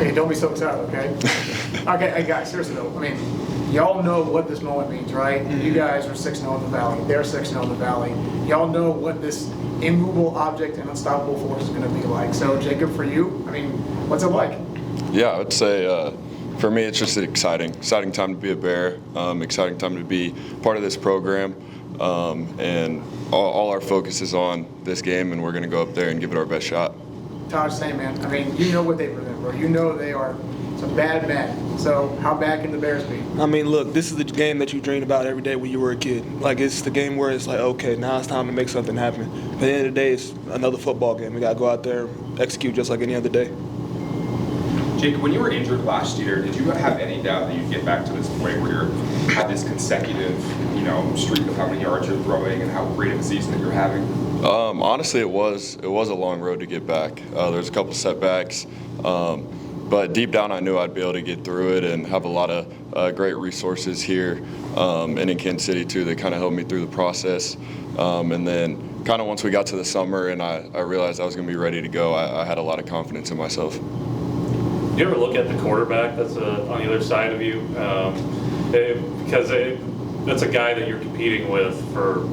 Okay, don't be so excited, okay? Okay, hey guys, seriously though, I mean, y'all know what this moment means, right? You guys are 6-0 in the Valley, they're 6-0 in the Valley. Y'all know what this immovable object and unstoppable force is going to be like. So, Jacob, for you, I mean, what's it like? Yeah, I would say for me it's just exciting time to be a Bear, exciting time to be part of this program, and all our focus is on this game, and we're going to go up there and give it our best shot. Taj, same man. I mean, you know what they present, bro. You know they are some bad men. So how bad can the Bears be? I mean, look, this is the game that you dreamed about every day when you were a kid. Like, it's the game where it's like, okay, now it's time to make something happen. At the end of the day, it's another football game. We got to go out there, execute just like any other day. Jake, when you were injured last year, did you have any doubt that you'd get back to this point where you had this consecutive, streak of how many yards you're throwing and how great of a season that you're having? Honestly, it was a long road to get back. There's a couple setbacks, but deep down I knew I'd be able to get through it and have a lot of great resources here and in Kansas City too that kind of helped me through the process. And then kind of once we got to the summer and I realized I was going to be ready to go, I had a lot of confidence in myself. Do you ever look at the quarterback that's on the other side of you? Because that's a guy that you're competing with for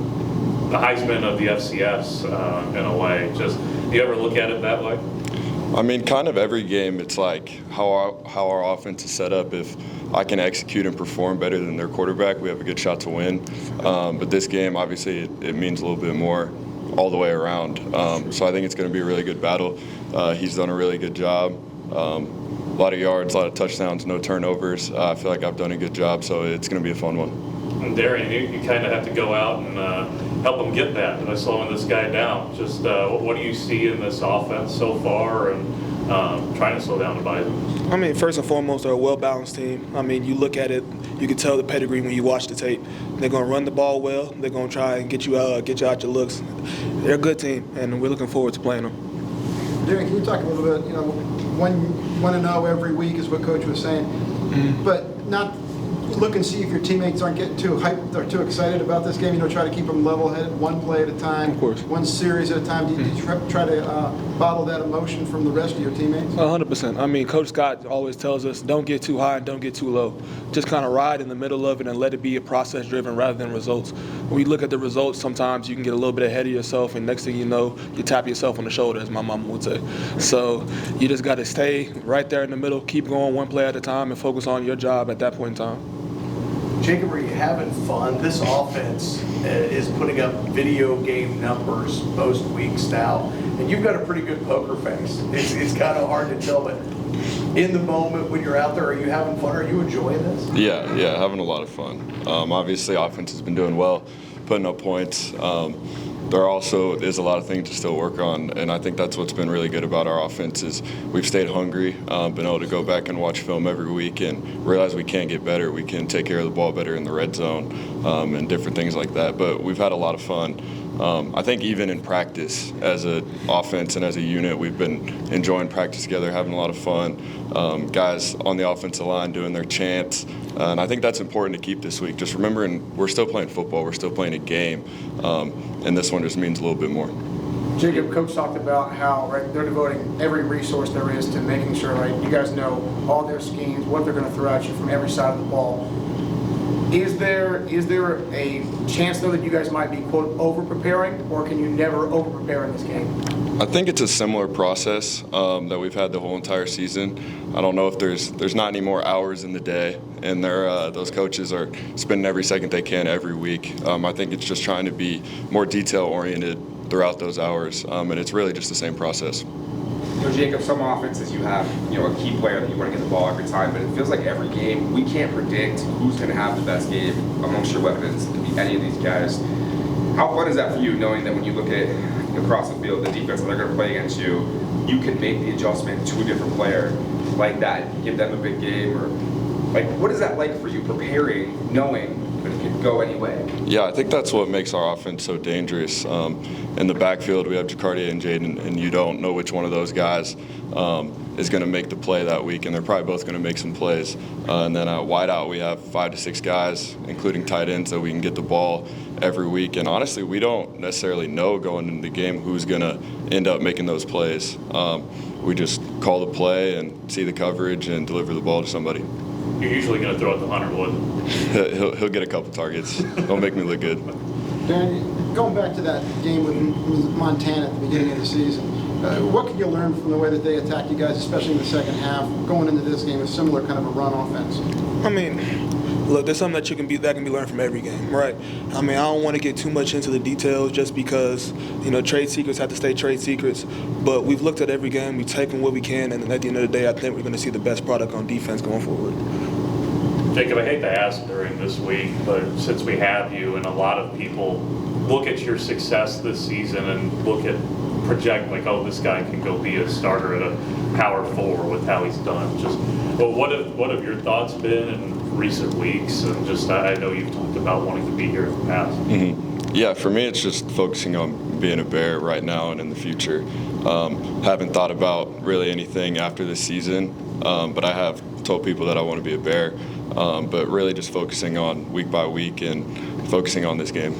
the Heisman of the FCS in a way. Just, do you ever look at it that way? I mean, kind of every game, it's like how our offense is set up. If I can execute and perform better than their quarterback, we have a good shot to win. But this game, obviously, it means a little bit more all the way around. So I think it's going to be a really good battle. He's done a really good job. A lot of yards, a lot of touchdowns, no turnovers. I feel like I've done a good job, so it's going to be a fun one. And Darian, you kind of have to go out and help them get that by slowing this guy down. Just what do you see in this offense so far and trying to slow down the Bison? I mean, first and foremost, they're a well-balanced team. I mean, you look at it, you can tell the pedigree when you watch the tape. They're going to run the ball well. They're going to try and get you out your looks. They're a good team, and we're looking forward to playing them. Darian, can you talk a little bit, 1-0 every week is what Coach was saying, but not look and see if your teammates aren't getting too hyped or too excited about this game. Try to keep them level-headed, one play at a time, of course, one series at a time. Do you try to bottle that emotion from the rest of your teammates? 100%. I mean, Coach Scott always tells us, don't get too high and don't get too low. Just kind of ride in the middle of it and let it be a process-driven rather than results. When you look at the results, sometimes you can get a little bit ahead of yourself, and next thing you know, you tap yourself on the shoulder, as my mama would say. So you just got to stay right there in the middle, keep going one play at a time, and focus on your job at that point in time. Jacob, are you having fun? This offense is putting up video game numbers most weeks now, and you've got a pretty good poker face. It's kind of hard to tell, but in the moment when you're out there, are you having fun? Are you enjoying this? Yeah, having a lot of fun. Obviously, offense has been doing well, putting up points. There also is a lot of things to still work on, and I think that's what's been really good about our offense is we've stayed hungry, been able to go back and watch film every week and realize we can get better. We can take care of the ball better in the red zone and different things like that. But we've had a lot of fun. I think even in practice as an offense and as a unit, we've been enjoying practice together, having a lot of fun. Guys on the offensive line doing their chants. And I think that's important to keep this week. Just remembering we're still playing football, we're still playing a game, and this one just means a little bit more. Jacob, Coach talked about how they're devoting every resource there is to making sure you guys know all their schemes, what they're going to throw at you from every side of the ball. Is there a chance, though, that you guys might be, quote, over-preparing, or can you never over-prepare in this game? I think it's a similar process that we've had the whole entire season. I don't know if there's not any more hours in the day, and those coaches are spending every second they can every week. I think it's just trying to be more detail-oriented throughout those hours, and it's really just the same process. Jacob, some offenses you have, a key player that you want to get the ball every time, but it feels like every game we can't predict who's going to have the best game amongst your weapons. It could be any of these guys. How fun is that for you, knowing that when you look at across the field, the defense that they're going to play against you, you can make the adjustment to a different player like that, give them a big game, or what is that like for you preparing, knowing that it could go any way? Yeah, I think that's what makes our offense so dangerous. In the backfield, we have Jacardia and Jaden, and you don't know which one of those guys is going to make the play that week, and they're probably both going to make some plays. And then at wideout, we have 5 to 6 guys, including tight ends, that we can get the ball every week. And honestly, we don't necessarily know going into the game who's going to end up making those plays. we just call the play and see the coverage and deliver the ball to somebody. You're usually going to throw it to Hunter Wood. He'll get a couple targets. Don't make me look good. Darren, going back to that game with Montana at the beginning of the season, what can you learn from the way that they attacked you guys, especially in the second half, going into this game, a similar kind of a run offense? I mean, look, there's something that can be learned from every game, right? I mean, I don't want to get too much into the details just because, trade secrets have to stay trade secrets. But we've looked at every game, we've taken what we can, and at the end of the day, I think we're going to see the best product on defense going forward. Jacob, I hate to ask during this week, but since we have you, and a lot of people look at your success this season and project like, oh, this guy can go be a starter at a power 4 with how he's done. What have your thoughts been in recent weeks? And just, I know you've talked about wanting to be here in the past. Mm-hmm. Yeah, for me, it's just focusing on being a Bear right now and in the future. Haven't thought about really anything after this season, but I have told people that I want to be a Bear. But really just focusing on week by week and focusing on this game.